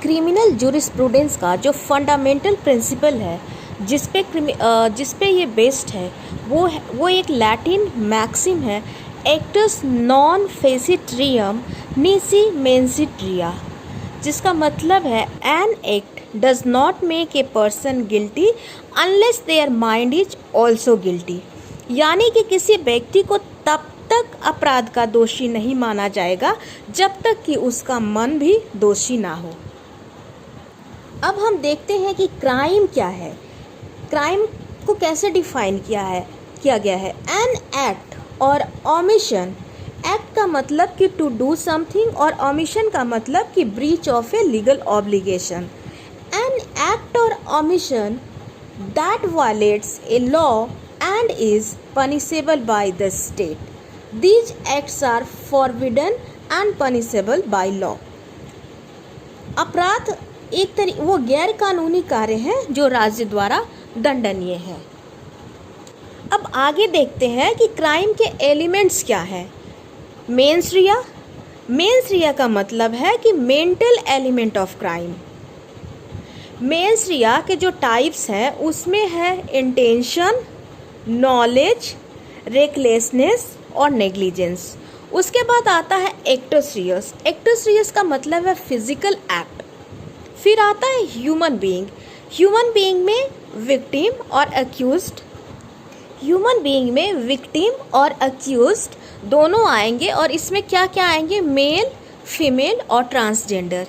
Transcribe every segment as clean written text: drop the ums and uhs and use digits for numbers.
Criminal jurisprudence का जो fundamental principle है जिस पे ये बेस्ड है वो एक लैटिन मैक्सिम है, एक्टस नॉन फेसिट्रियम निसी मेंसिट्रिया, जिसका मतलब है an act does not make a person guilty unless their mind is also guilty. यानी कि किसी व्यक्ति को तब तक अपराध का दोषी नहीं माना जाएगा जब तक कि उसका मन भी दोषी ना हो। अब हम देखते हैं कि क्राइम क्या है। क्राइम को कैसे डिफाइन किया गया है। एन एक्ट और ओमिशन। एक्ट का मतलब कि टू डू समथिंग और ओमिशन का मतलब कि breach of a legal obligation. An act और omission that violates a law and is punishable by the state. These acts are forbidden and punishable by law. अपराध वो गैर कानूनी कार्य हैं जो राज्य द्वारा दंडनीय है। अब आगे देखते हैं कि क्राइम के एलिमेंट्स क्या है। मेंस रिया का मतलब है कि mental element of crime. Mains रिया के जो टाइप्स हैं उसमें है इंटेंशन, नॉलेज, रेकलेसनेस और नेग्लिजेंस। उसके बाद आता है एक्टस रियस। एक्टस रियस का मतलब है फिजिकल एक्ट। फिर आता है ह्यूमन बीइंग। ह्यूमन बीइंग में विक्टिम और अक्यूज्ड दोनों आएंगे और इसमें क्या क्या आएंगे, मेल, फीमेल और ट्रांसजेंडर।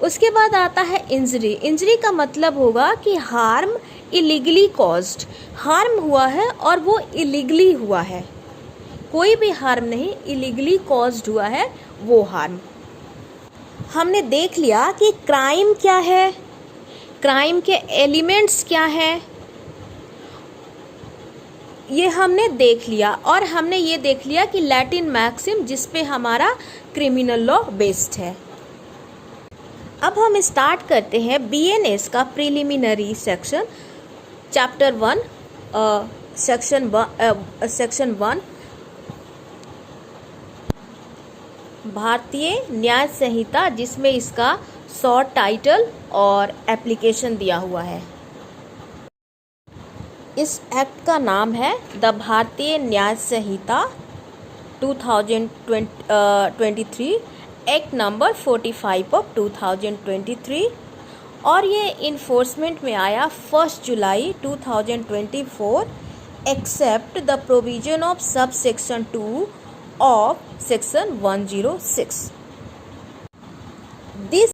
उसके बाद आता है इंजरी। इंजरी का मतलब होगा कि हार्म इलीगली कॉज्ड, हार्म हुआ है और वो इलीगली हुआ है। कोई भी हार्म नहीं, इलीगली कॉज्ड हुआ है वो हार्म। हमने देख लिया कि क्राइम क्या है, क्राइम के एलिमेंट्स क्या है, ये हमने देख लिया। और हमने ये देख लिया कि लैटिन मैक्सिम जिस पे हमारा क्रिमिनल लॉ बेस्ड है। अब हम स्टार्ट करते हैं बीएनएस का प्रिलिमिनरी सेक्शन, चैप्टर 1, सेक्शन 1, भारतीय न्याय संहिता, जिसमें इसका शॉर्ट टाइटल और एप्लीकेशन दिया हुआ है। इस एक्ट का नाम है द भारतीय न्याय संहिता 2023, एक्ट नंबर 45 ऑफ 2023, और ये इन्फोर्समेंट में आया 1 जुलाई 2024 except the provision of sub section 2 of section 106।